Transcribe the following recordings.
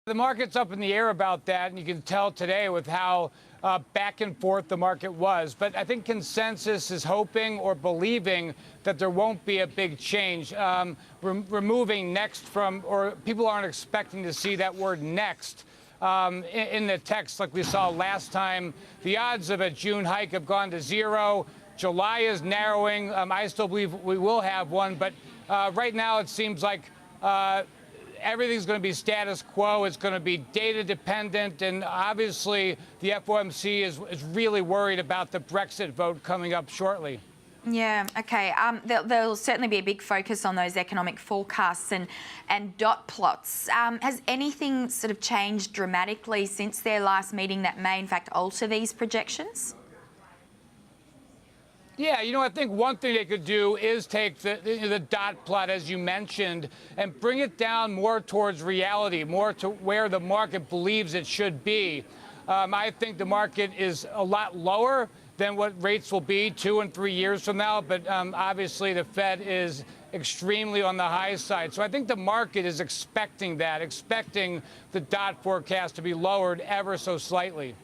The market's up in the air about that, and you can tell today with how back and forth the market was. But I think consensus is hoping or believing that there won't be a big change. Removing next from, or people aren't expecting to see that word next in the text like we saw last time. The odds of a June hike have gone to zero. July is narrowing. I still believe we will have one, but right now it seems like everything's going to be status quo. It's going to be data dependent. And obviously, the FOMC is really worried about the Brexit vote coming up shortly. Yeah, OK. There'll certainly be a big focus on those economic forecasts and dot plots. Has anything sort of changed dramatically since their last meeting that may, in fact, alter these projections? Yeah, I think one thing they could do is take the dot plot, as you mentioned, and bring it down more towards reality, more to where the market believes it should be. I think the market is a lot lower than what rates will be 2 and 3 years from now, but obviously the Fed is extremely on the high side. So I think the market is expecting the dot forecast to be lowered ever so slightly.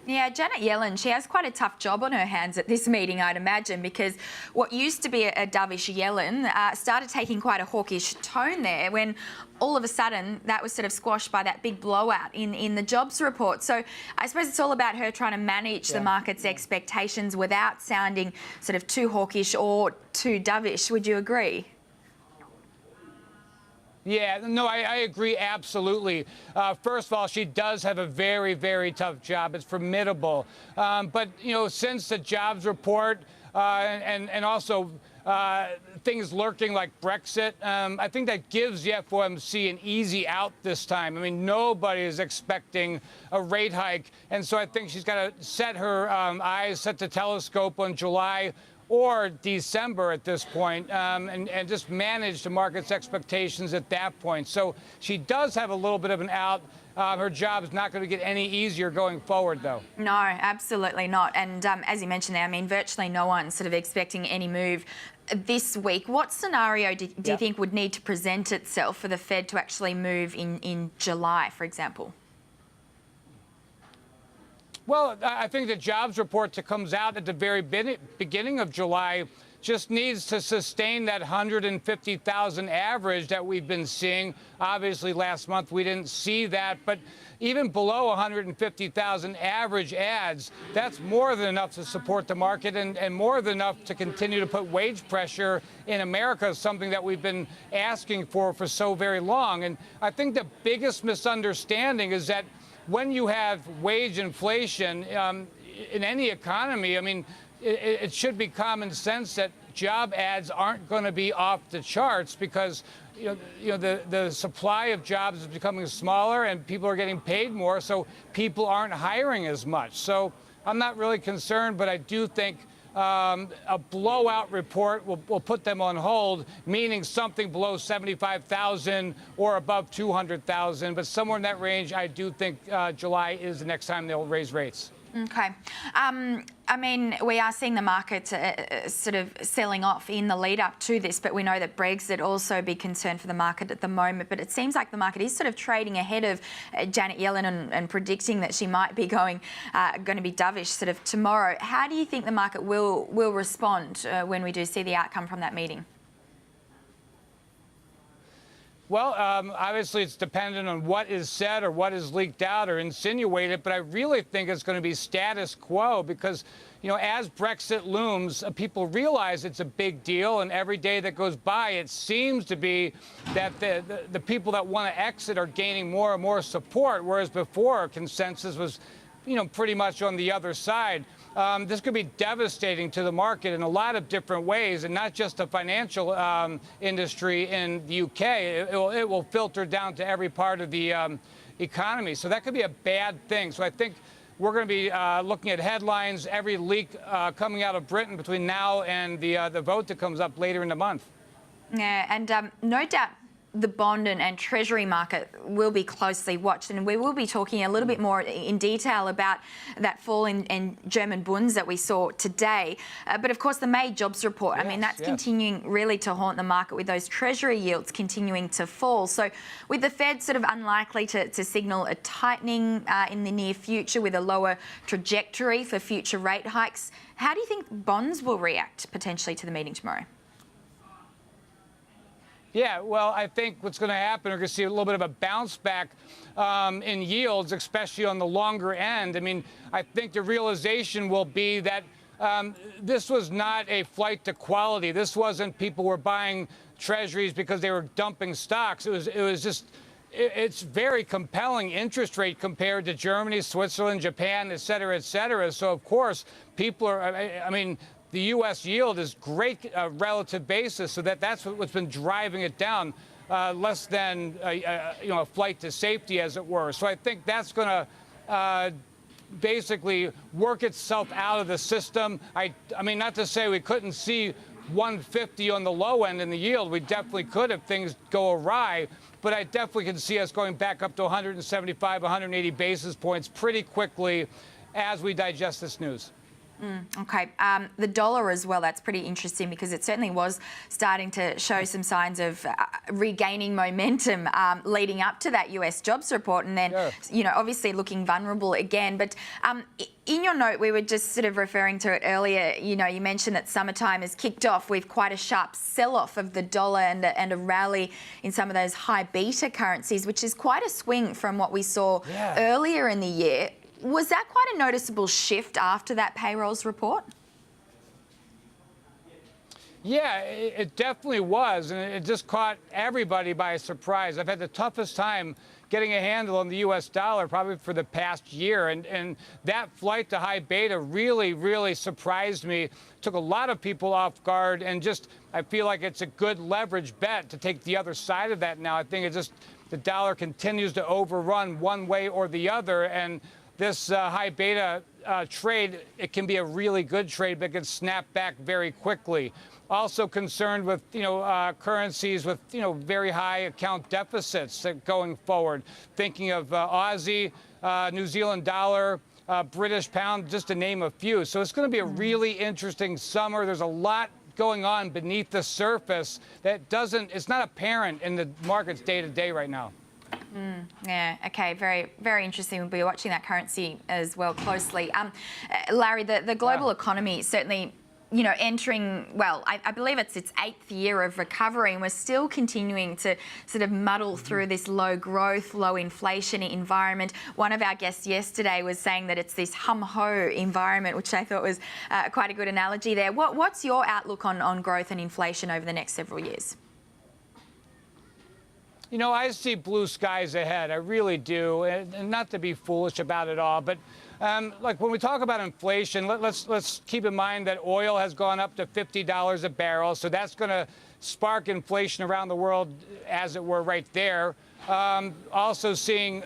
Yeah, Janet Yellen, she has quite a tough job on her hands at this meeting, I'd imagine, because what used to be a dovish Yellen started taking quite a hawkish tone there when all of a sudden that was sort of squashed by that big blowout in the jobs report. So I suppose it's all about her trying to manage the market's expectations without sounding sort of too hawkish or too dovish. Would you agree? Yeah, no, I agree absolutely. First of all, she does have a very, very tough job. It's formidable. But, since the jobs report and also things lurking like Brexit, I think that gives the FOMC an easy out this time. I mean, nobody is expecting a rate hike. And so I think she's got to set her eyes, set the telescope on July or December at this point, and just manage the market's expectations at that point. So she does have a little bit of an out. Her job is not going to get any easier going forward, though. No, absolutely not. And as you mentioned there, I mean, virtually no one's sort of expecting any move this week. What scenario do you think would need to present itself for the Fed to actually move in July, for example? Well, I think the jobs report that comes out at the very beginning of July just needs to sustain that 150,000 average that we've been seeing. Obviously, last month we didn't see that, but even below 150,000 average adds, that's more than enough to support the market and more than enough to continue to put wage pressure in America, something that we've been asking for so very long. And I think the biggest misunderstanding is that when you have wage inflation in any economy, I mean, it should be common sense that job ads aren't going to be off the charts because the supply of jobs is becoming smaller and people are getting paid more, so people aren't hiring as much. So I'm not really concerned, but I do think a blowout report will put them on hold, meaning something below 75,000 or above 200,000. But somewhere in that range, I do think July is the next time they'll raise rates. OK. I mean, we are seeing the market sort of selling off in the lead up to this, but we know that Brexit also a big concern for the market at the moment. But it seems like the market is sort of trading ahead of Janet Yellen and predicting that she might be going to be dovish sort of tomorrow. How do you think the market will respond when we do see the outcome from that meeting? Well, obviously, it's dependent on what is said or what is leaked out or insinuated. But I really think it's going to be status quo because, as Brexit looms, people realize it's a big deal. And every day that goes by, it seems to be that the people that want to exit are gaining more and more support, whereas before consensus was, pretty much on the other side. This could be devastating to the market in a lot of different ways, and not just the financial industry in the UK. It will filter down to every part of the economy. So that could be a bad thing. So I think we're going to be looking at headlines, every leak coming out of Britain between now and the vote that comes up later in the month. Yeah, and no doubt the bond and treasury market will be closely watched, and we will be talking a little bit more in detail about that fall in German bunds that we saw today. But of course, the May jobs report, I mean, that's continuing really to haunt the market with those treasury yields continuing to fall. So with the Fed sort of unlikely to signal a tightening in the near future with a lower trajectory for future rate hikes, how do you think bonds will react potentially to the meeting tomorrow? Yeah, well, I think what's going to happen, we're going to see a little bit of a bounce back in yields, especially on the longer end. I mean, I think the realization will be that this was not a flight to quality. This wasn't people were buying treasuries because they were dumping stocks. It was just, it's very compelling interest rate compared to Germany, Switzerland, Japan, et cetera, et cetera. So, of course, people are, I mean, the U.S. yield is great relative basis, so that's what's been driving it down, less than a flight to safety, as it were. So I think that's going to basically work itself out of the system. I mean, not to say we couldn't see 150 on the low end in the yield. We definitely could if things go awry. But I definitely can see us going back up to 175, 180 basis points pretty quickly as we digest this news. Okay. The dollar as well, that's pretty interesting because it certainly was starting to show some signs of regaining momentum leading up to that US jobs report, and then, obviously looking vulnerable again. But in your note, we were just sort of referring to it earlier, you mentioned that summertime has kicked off with quite a sharp sell-off of the dollar and a rally in some of those high beta currencies, which is quite a swing from what we saw earlier in the year. Was that quite a noticeable shift after that payrolls report? Yeah, it definitely was, and it just caught everybody by surprise. I've had the toughest time getting a handle on the U.S. dollar probably for the past year, and that flight to high beta really, really surprised me. Took a lot of people off guard, and just I feel like it's a good leverage bet to take the other side of that now. I think the dollar continues to overrun one way or the other, and this high beta trade, it can be a really good trade, but it can snap back very quickly. Also concerned with, currencies with, very high account deficits going forward. Thinking of Aussie, New Zealand dollar, British pound, just to name a few. So it's going to be a really interesting summer. There's a lot going on beneath the surface that it's not apparent in the markets day to day right now. Yeah, okay, very, very interesting. We'll be watching that currency as well closely. Larry, the global economy certainly, entering, well, I believe it's its 8th year of recovery, and we're still continuing to sort of muddle through this low growth, low inflation environment. One of our guests yesterday was saying that it's this hum-ho environment, which I thought was quite a good analogy there. What's your outlook on growth and inflation over the next several years? I see blue skies ahead. I really do, and not to be foolish about it all, but like when we talk about inflation, let's keep in mind that oil has gone up to $50 a barrel, so that's going to spark inflation around the world, as it were, right there. Also seeing,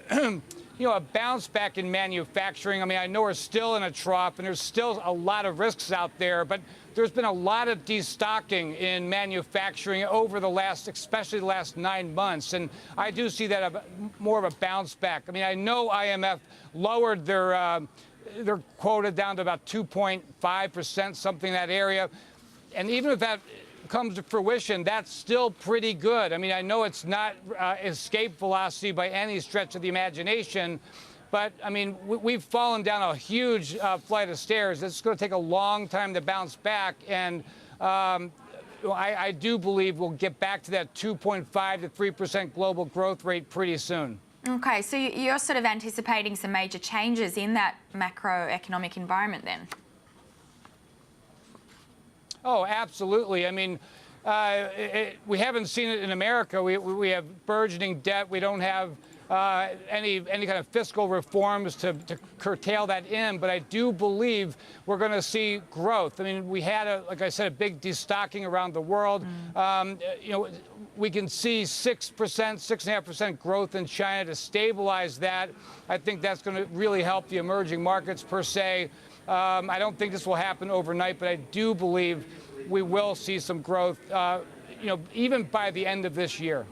a bounce back in manufacturing. I mean, I know we're still in a trough, and there's still a lot of risks out there, but there's been a lot of destocking in manufacturing over especially the last 9 months, and I do see that more of a bounce back. I mean, I know IMF lowered their quota down to about 2.5%, something in that area, and even if that comes to fruition, that's still pretty good. I mean, I know it's not escape velocity by any stretch of the imagination, but, I mean, we've fallen down a huge flight of stairs. It's going to take a long time to bounce back, and I do believe we'll get back to that 2.5 to 3% global growth rate pretty soon. Okay, so you're sort of anticipating some major changes in that macroeconomic environment then? Oh, absolutely. I mean, we haven't seen it in America. We have burgeoning debt. We don't have any kind of fiscal reforms to curtail that in, but I do believe we're going to see growth. I mean, we had, like I said, a big destocking around the world. We can see 6%, 6.5% growth in China to stabilize that. I think that's going to really help the emerging markets per se. I don't think this will happen overnight, but I do believe we will see some growth, even by the end of this year.